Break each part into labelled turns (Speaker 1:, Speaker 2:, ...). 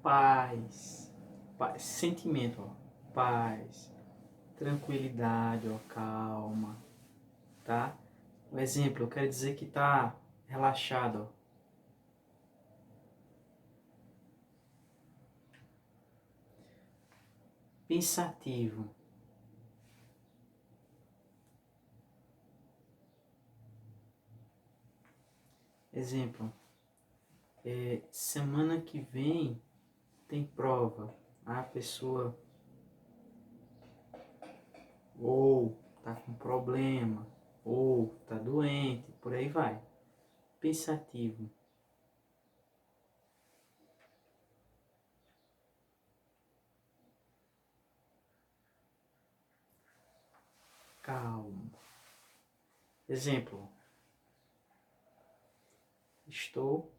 Speaker 1: paz, sentimento, ó, paz, tranquilidade, ó, calma, tá? Um exemplo, eu quero dizer que tá relaxado, ó. Pensativo. Exemplo, semana que vem tem prova. A pessoa ou tá com problema, ou tá doente, por aí vai. Pensativo. Calmo. Exemplo, estou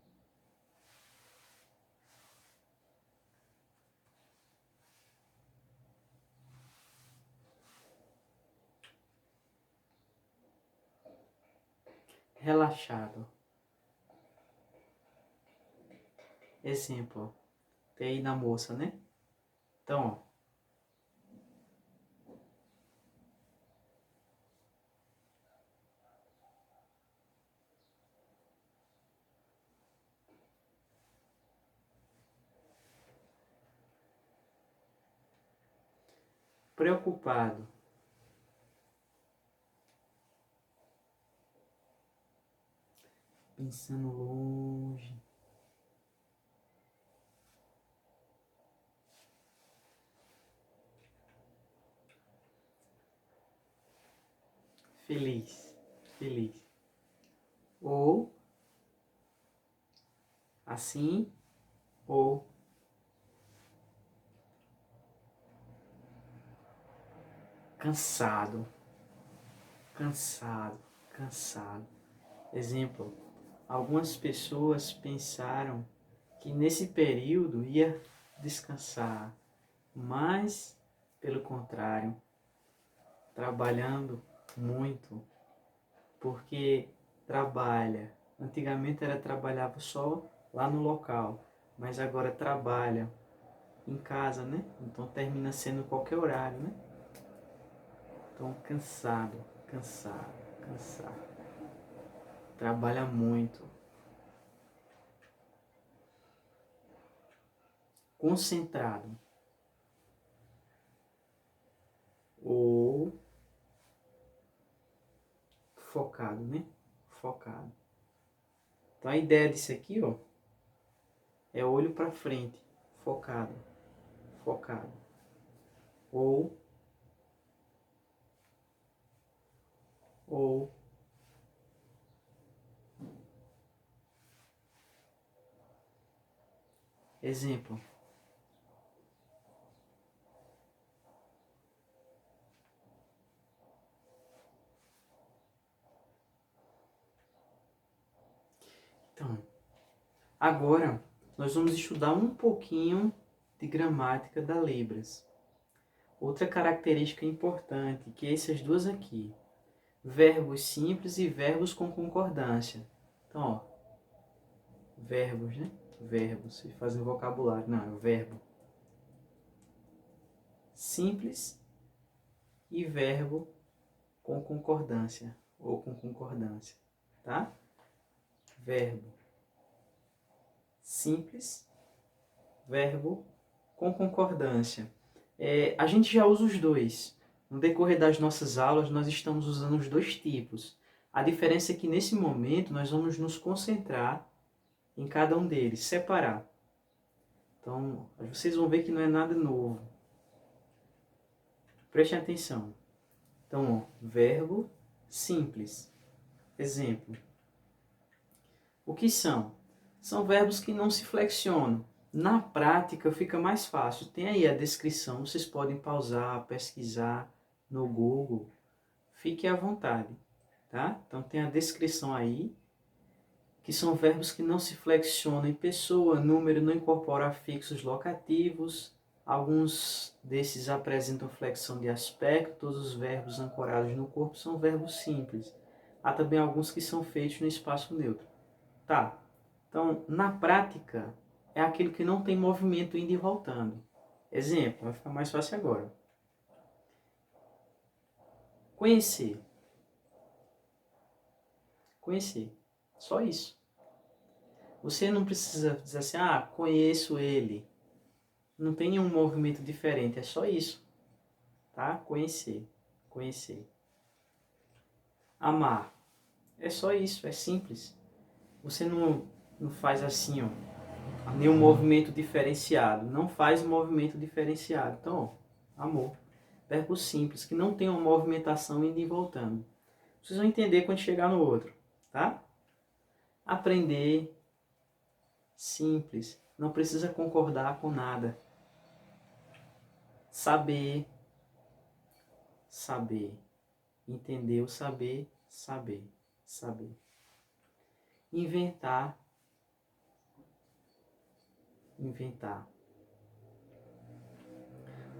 Speaker 1: relaxado. Exemplo, tem aí na moça, né? Então, ó, preocupado, pensando longe, feliz, feliz. Ou assim, ou cansado, cansado, cansado. Exemplo, algumas pessoas pensaram que nesse período ia descansar, mas, pelo contrário, trabalhando muito, porque trabalha. Antigamente era trabalhava só lá no local, mas agora trabalha em casa, né? Então termina sendo qualquer horário, né? Então cansado, cansado, cansado. Trabalha muito. Concentrado. Ou focado, né? Focado. Então a ideia disso aqui, ó, é olho para frente, focado, focado. Ou ou exemplo. Então, agora nós vamos estudar um pouquinho de gramática da Libras. Outra característica importante, que é essas duas aqui. Verbos simples e verbos com concordância. Então, ó, verbos, né? Verbos, vocês fazem vocabulário. Não, é o verbo. Simples e verbo com concordância ou com concordância, tá? Verbo simples, verbo com concordância. A gente já usa os dois. No decorrer das nossas aulas, nós estamos usando os dois tipos. A diferença é que nesse momento nós vamos nos concentrar em cada um deles, separar. Então, vocês vão ver que não é nada novo. Prestem atenção. Então, ó, verbo simples. Exemplo. O que são? São verbos que não se flexionam. Na prática fica mais fácil. Tem aí a descrição, vocês podem pausar, pesquisar no Google. Fique à vontade, tá? Então tem a descrição aí, que são verbos que não se flexionam em pessoa, número, não incorporam afixos locativos. Alguns desses apresentam flexão de aspecto, todos os verbos ancorados no corpo são verbos simples. Há também alguns que são feitos no espaço neutro. Tá, então na prática é aquilo que não tem movimento indo e voltando. Exemplo, vai ficar mais fácil agora. Conhecer. Conhecer. Só isso. Você não precisa dizer assim, conheço ele. Não tem nenhum movimento diferente, é só isso. Tá? Conhecer. Conhecer. Amar. É só isso, é simples. Você não faz assim, ó, nenhum movimento diferenciado. Não faz um movimento diferenciado. Então, ó, amor. Verbo simples, que não tem uma movimentação indo e voltando. Vocês vão entender quando chegar no outro, tá? Aprender, simples, não precisa concordar com nada. Saber, saber. Entender o saber, saber, saber. Inventar, inventar.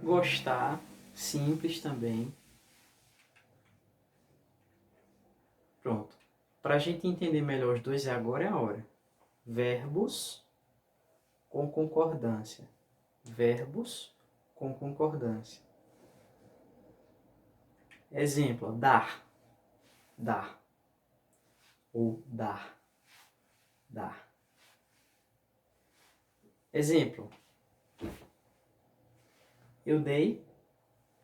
Speaker 1: Gostar, simples também. Pronto. Para a gente entender melhor os dois, agora é a hora. Verbos com concordância. Verbos com concordância. Exemplo, ó, dar. Dar. Ou dar. Dar. Exemplo. Eu dei,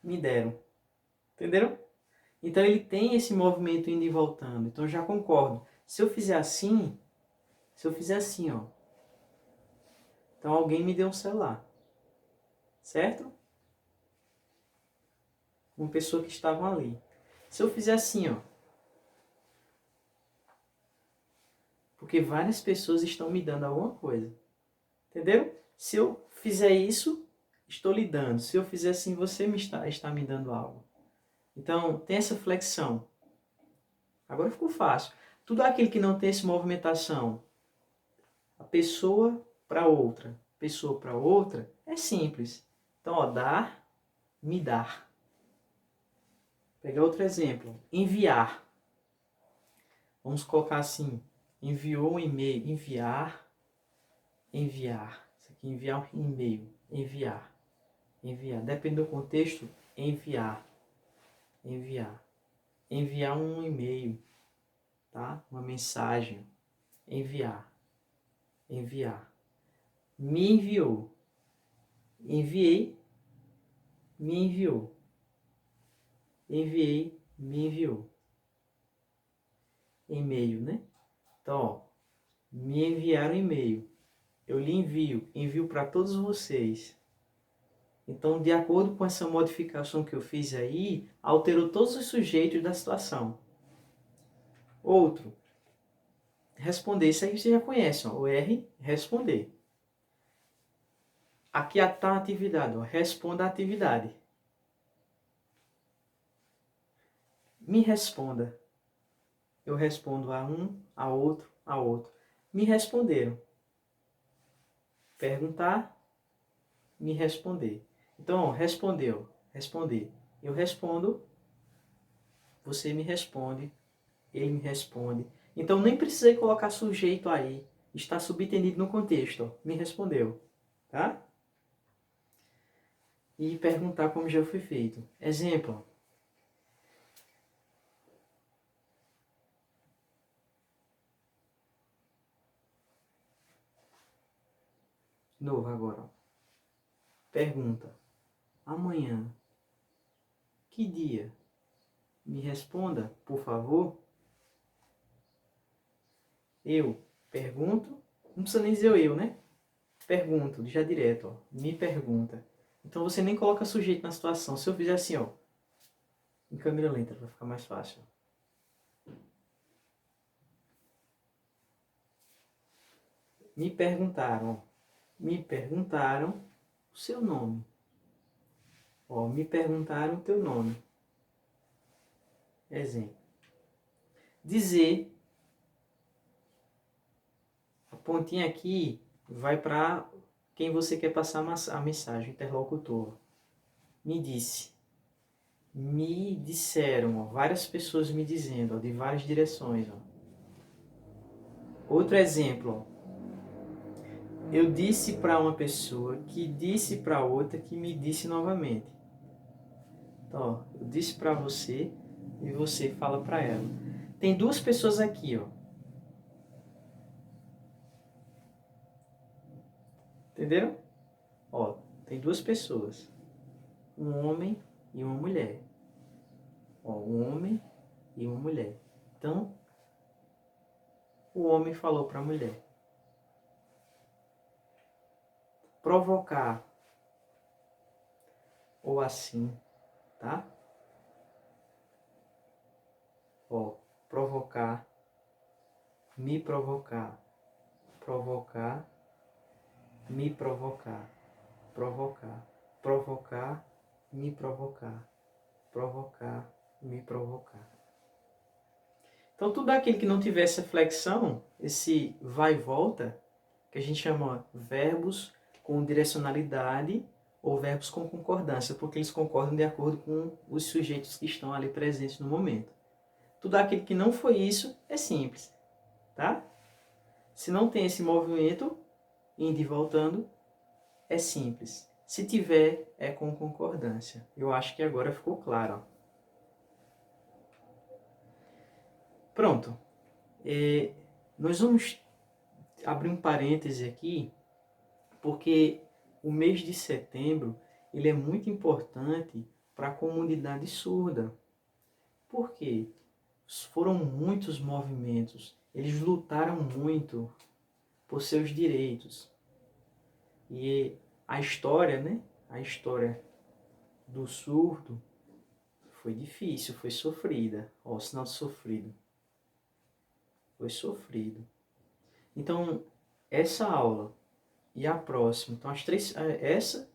Speaker 1: me deram. Entenderam? Então ele tem esse movimento indo e voltando. Então eu já concordo. Se eu fizer assim, ó. Então alguém me deu um celular. Certo? Uma pessoa que estava ali. Se eu fizer assim, ó. Porque várias pessoas estão me dando alguma coisa. Entendeu? Se eu fizer isso, estou lhe dando. Se eu fizer assim, você está me dando algo. Então, tem essa flexão. Agora ficou fácil. Tudo aquilo que não tem essa movimentação, a pessoa para outra, é simples. Então, ó, dar, me dar. Pegar outro exemplo. Enviar. Vamos colocar assim. Enviou um e-mail. Enviar. Enviar. Isso aqui, enviar um e-mail. Enviar. Enviar. Depende do contexto, enviar. Enviar. Enviar um e-mail. Tá? Uma mensagem. Enviar. Enviar. Me enviou. Enviei. Me enviou. Enviei. Me enviou. E-mail, né? Então, ó, me enviaram e-mail. Eu lhe envio. Envio para todos vocês. Então, de acordo com essa modificação que eu fiz aí, alterou todos os sujeitos da situação. Outro. Responder. Isso aí você já conhece, ó. O R, responder. Aqui está a atividade, ó. Responda a atividade. Me responda. Eu respondo a um, a outro, a outro. Me responderam. Perguntar, me responder. Então, ó, respondeu, responder. Eu respondo, você me responde, ele me responde. Então, nem precisei colocar sujeito aí. Está subentendido no contexto. Ó. Me respondeu. Tá? E perguntar como já foi feito. Exemplo. Novo agora. Ó. Pergunta. Amanhã. Que dia? Me responda, por favor. Eu pergunto. Não precisa nem dizer eu, né? Pergunto, já direto, ó. Me pergunta. Então você nem coloca sujeito na situação. Se eu fizer assim, ó. Em câmera lenta, vai ficar mais fácil. Me perguntaram, ó. Me perguntaram o seu nome. Ó, me perguntaram o teu nome. Exemplo. Dizer. A pontinha aqui vai para quem você quer passar a mensagem, interlocutor. Me disse. Me disseram, ó, várias pessoas me dizendo, ó, de várias direções. Ó. Outro exemplo. Ó. eu disse para uma pessoa que disse para outra que me disse novamente. Então, ó, eu disse para você e você fala para ela. Tem duas pessoas aqui, ó. Entenderam? Ó, tem duas pessoas. Um homem e uma mulher. Ó, um homem e uma mulher. Então, o homem falou para a mulher: provocar, ou assim, tá? Ó, provocar, me provocar, provocar, me provocar, provocar, provocar, me provocar, provocar, me provocar. Então, tudo aquilo que não tivesse flexão, esse vai e volta, que a gente chama verbos com direcionalidade ou verbos com concordância, porque eles concordam de acordo com os sujeitos que estão ali presentes no momento. Tudo aquilo que não foi isso é simples, tá? Se não tem esse movimento, indo e voltando, é simples. Se tiver, é com concordância. Eu acho que agora ficou claro. Ó. Pronto. Nós vamos abrir um parêntese aqui, porque o mês de setembro ele é muito importante para a comunidade surda. Por quê? Foram muitos movimentos, eles lutaram muito por seus direitos. E a história, né? A história do surdo foi difícil, foi sofrida. Ó, o sinal de sofrido. Foi sofrido. Então, essa aula e a próxima, então as três, essa,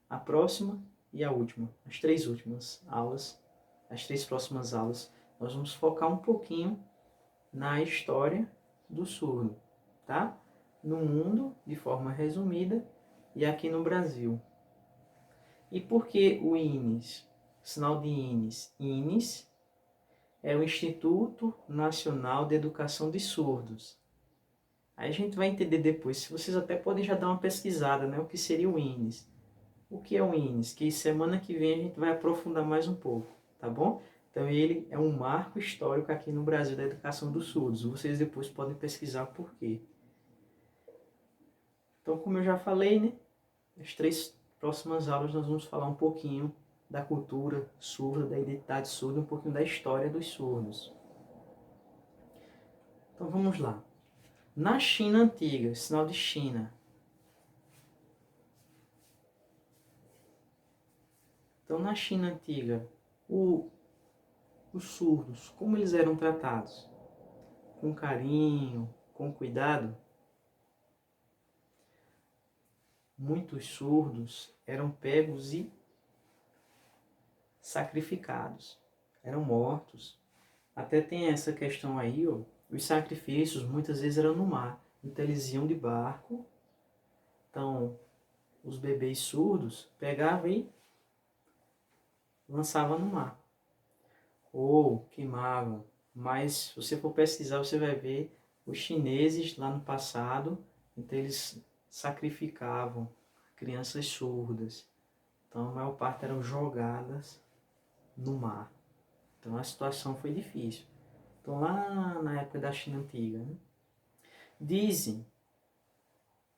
Speaker 1: a próxima e a última, as três últimas aulas, as três próximas aulas, nós vamos focar um pouquinho na história do surdo, tá? No mundo, de forma resumida, e aqui no Brasil. E por que o INES? Sinal de INES. INES é o Instituto Nacional de Educação de Surdos. Aí a gente vai entender depois, se vocês até podem já dar uma pesquisada, né? O que seria o INES. O que é o INES? Que semana que vem a gente vai aprofundar mais um pouco, tá bom? Então ele é um marco histórico aqui no Brasil da educação dos surdos. Vocês depois podem pesquisar por quê. Então, como eu já falei, né? As três próximas aulas nós vamos falar um pouquinho da cultura surda, da identidade surda, um pouquinho da história dos surdos. Então vamos lá. Na China antiga, sinal de China. Então na China antiga, os surdos, como eles eram tratados? Com carinho, com cuidado? Muitos surdos eram pegos e sacrificados, eram mortos. Até tem essa questão aí, ó, os sacrifícios muitas vezes eram no mar, então eles iam de barco, então os bebês surdos pegavam e lançavam no mar, ou queimavam, mas se você for pesquisar você vai ver os chineses lá no passado, então eles sacrificavam crianças surdas, então a maior parte eram jogadas no mar. Então a situação foi difícil. Então lá na época da China antiga, né? Dizem,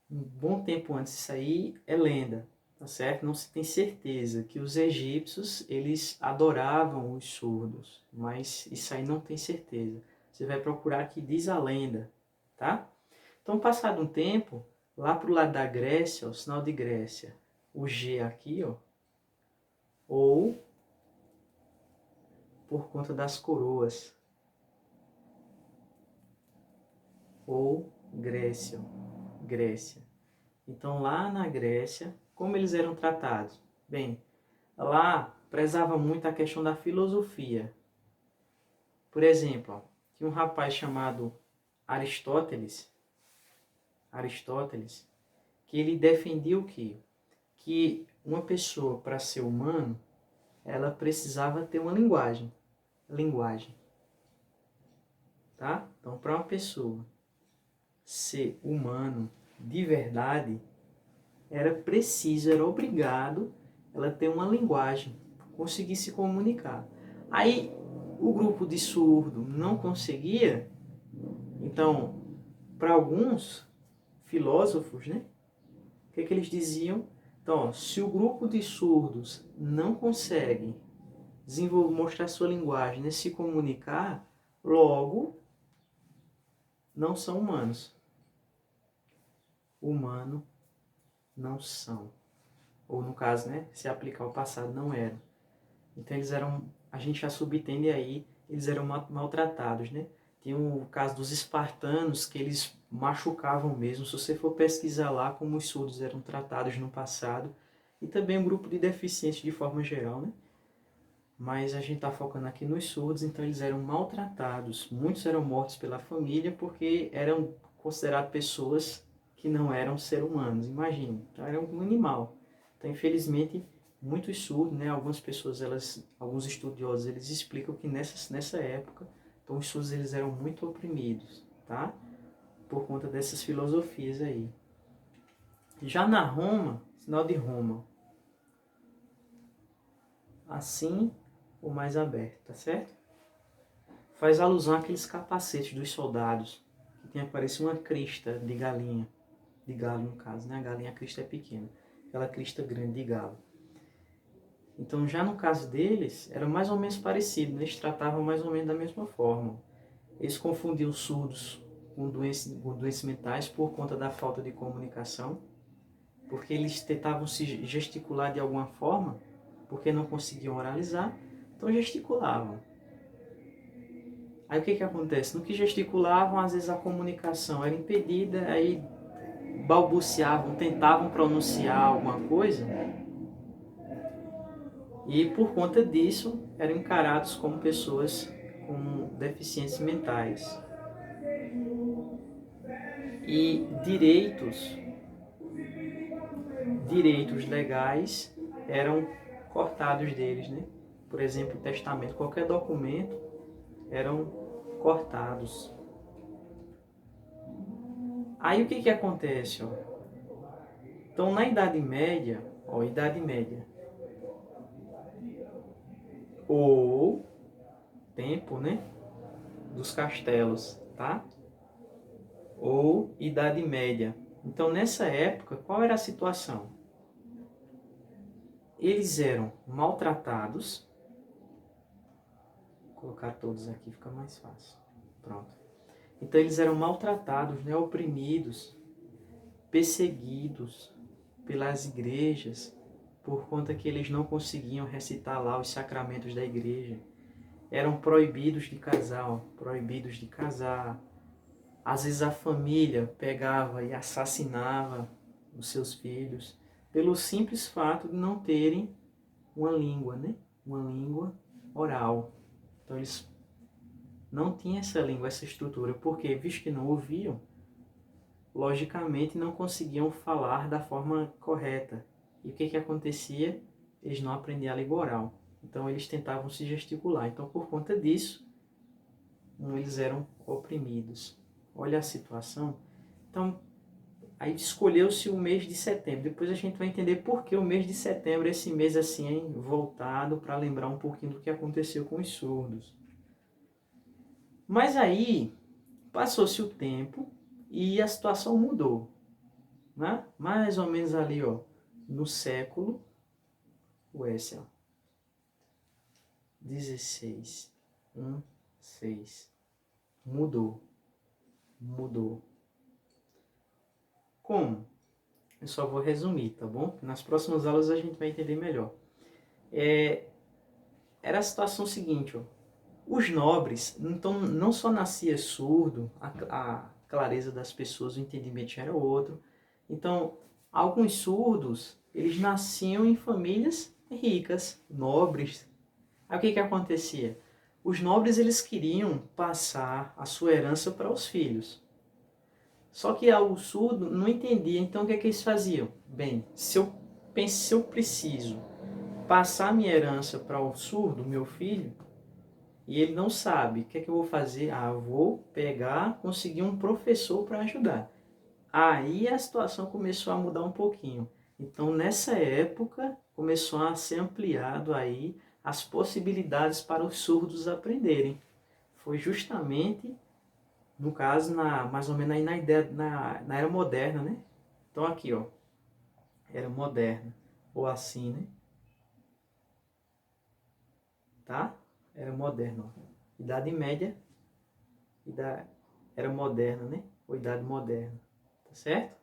Speaker 1: um bom tempo antes disso aí, é lenda, tá certo? Não se tem certeza que os egípcios, eles adoravam os surdos, mas isso aí não tem certeza. Você vai procurar que diz a lenda, tá? Então, passado um tempo, lá pro lado da Grécia, o sinal de Grécia, o G aqui, ó, ou por conta das coroas, ou Grécia, Grécia. Então lá na Grécia, como eles eram tratados? Bem, lá prezava muito a questão da filosofia. Por exemplo, ó, tinha um rapaz chamado Aristóteles, que ele defendia o quê? Que uma pessoa, para ser humano, ela precisava ter uma linguagem. Tá? Então, para uma pessoa ser humano, de verdade, era preciso, era obrigado ela ter uma linguagem, conseguir se comunicar. Aí o grupo de surdo não conseguia, então, para alguns filósofos, né, o que eles diziam? Então, ó, se o grupo de surdos não consegue desenvolver, mostrar sua linguagem, né, se comunicar, logo não são humanos. Humano não são. Ou no caso, né, se aplicar ao passado, não eram. Então eles eram, a gente já subentende aí, eles eram maltratados, né? Tem o caso dos espartanos, que eles machucavam mesmo. Se você for pesquisar lá como os surdos eram tratados no passado, e também um grupo de deficientes de forma geral, né? Mas a gente está focando aqui nos surdos, então eles eram maltratados. Muitos eram mortos pela família porque eram considerados pessoas que não eram seres humanos, imagine. Então era um animal. Então, infelizmente, muitos surdos, né, algumas pessoas, alguns estudiosos, eles explicam que nessa época, então os surdos eles eram muito oprimidos, tá? Por conta dessas filosofias aí. Já na Roma, sinal de Roma, assim ou mais aberto, tá certo? Faz alusão àqueles capacetes dos soldados, que tem aparecido uma crista de galinha, de galo no caso, né? A galinha, a crista é pequena, aquela crista grande de galo. Então, já no caso deles, era mais ou menos parecido, né? Eles tratavam mais ou menos da mesma forma. Eles confundiam surdos com doenças mentais por conta da falta de comunicação, porque eles tentavam se gesticular de alguma forma, porque não conseguiam oralizar, então gesticulavam. Aí o que acontece? No que gesticulavam, às vezes a comunicação era impedida, aí balbuciavam, tentavam pronunciar alguma coisa, e por conta disso eram encarados como pessoas com deficiências mentais. E direitos legais eram cortados deles, né? Por exemplo, testamento, qualquer documento eram cortados. Aí o que acontece? Ó? Então, na Idade Média, Idade Média, ou tempo, né, dos castelos, tá? Ou Idade Média. Então, nessa época, qual era a situação? Eles eram maltratados. Vou colocar todos aqui, fica mais fácil. Pronto. Então, eles eram maltratados, né, oprimidos, perseguidos pelas igrejas, por conta que eles não conseguiam recitar lá os sacramentos da igreja. Eram proibidos de casar, proibidos de casar. Às vezes a família pegava e assassinava os seus filhos pelo simples fato de não terem uma língua, né? Uma língua oral. Então eles não tinham essa língua, essa estrutura, porque visto que não ouviam, logicamente não conseguiam falar da forma correta. E o que acontecia? Eles não aprendiam a língua oral. Então eles tentavam se gesticular. Então por conta disso, eles eram oprimidos. Olha a situação. Então, aí escolheu-se o mês de setembro. Depois a gente vai entender por que o mês de setembro, esse mês assim, voltado para lembrar um pouquinho do que aconteceu com os surdos. Mas aí, passou-se o tempo e a situação mudou. Né? Mais ou menos ali, ó, no século, esse, ó, 16, 6, mudou. Como? Eu só vou resumir, tá bom? Nas próximas aulas a gente vai entender melhor. Era a situação seguinte, ó. Os nobres, então, não só nascia surdo, a clareza das pessoas, o entendimento já era outro. Então, alguns surdos, eles nasciam em famílias ricas, nobres. Aí o que acontecia? Os nobres, eles queriam passar a sua herança para os filhos. Só que o surdo não entendia, então o que eles faziam? Bem, se eu preciso passar minha herança para o surdo, meu filho, e ele não sabe, o que eu vou fazer? Eu vou pegar, conseguir um professor para ajudar. Aí a situação começou a mudar um pouquinho. Então, nessa época, começou a ser ampliado aí as possibilidades para os surdos aprenderem. Foi justamente, no caso, mais ou menos aí na era moderna, né? Então aqui, ó, era moderna, ou assim, né? Tá? Era moderna, ó. Idade média, idade, era moderna, né? Ou idade moderna, tá certo?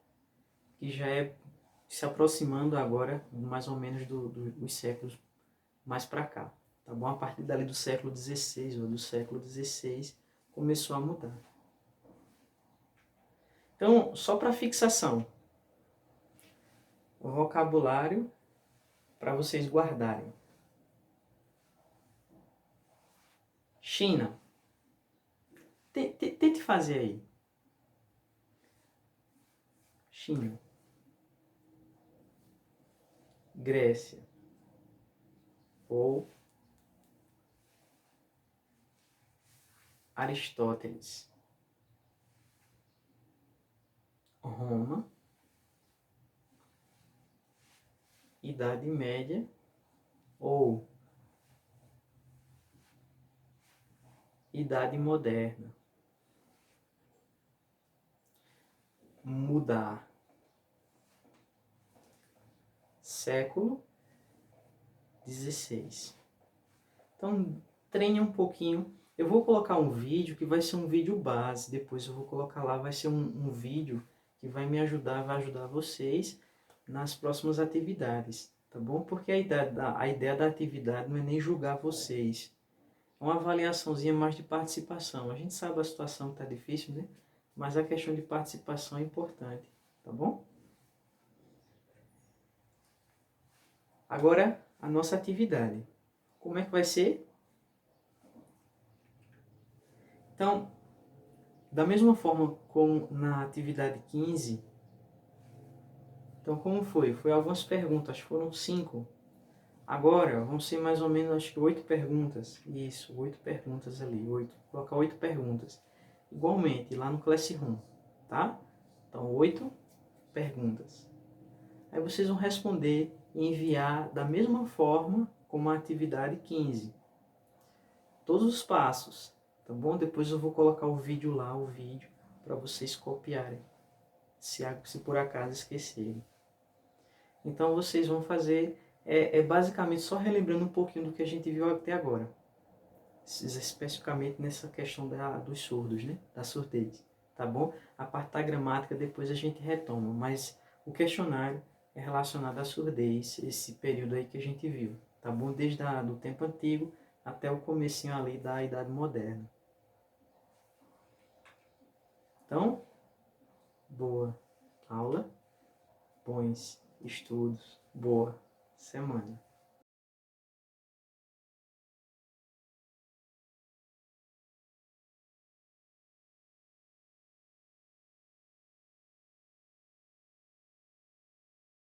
Speaker 1: Que já é se aproximando agora, mais ou menos, dos séculos mais para cá, tá bom? A partir dali do século XVI ou do século XVI começou a mudar. Então, só para fixação, o vocabulário para vocês guardarem. China. Tente fazer aí. China. Grécia. Ou Aristóteles. Roma. Idade Média. Ou Idade Moderna. Mudar. Século XVI. Então, treine um pouquinho. Eu vou colocar um vídeo que vai ser um vídeo base. Depois eu vou colocar lá, vai ser um vídeo que vai me ajudar, vai ajudar vocês nas próximas atividades, tá bom? Porque a ideia da atividade não é nem julgar vocês. É uma avaliaçãozinha mais de participação. A gente sabe a situação está difícil, né? Mas a questão de participação é importante, tá bom? Agora, a nossa atividade. Como é que vai ser? Então, da mesma forma como na atividade 15, então como foi? Foi algumas perguntas, foram 5. Agora vão ser mais ou menos, acho que 8 perguntas. Isso, 8 perguntas ali, 8. Vou colocar 8 perguntas. Igualmente, lá no Classroom, tá? Então, 8 perguntas. Aí vocês vão responder e enviar da mesma forma como a atividade 15. Todos os passos, tá bom? Depois eu vou colocar o vídeo lá, o vídeo, para vocês copiarem, se por acaso esquecerem. Então vocês vão fazer, basicamente só relembrando um pouquinho do que a gente viu até agora. Especificamente nessa questão dos surdos, né? Da surdez, tá bom? A parte da gramática depois a gente retoma, mas o questionário é relacionado à surdez, esse período aí que a gente viu, tá bom? Desde do tempo antigo até o comecinho ali da Idade Moderna. Então, boa aula, bons estudos, boa semana.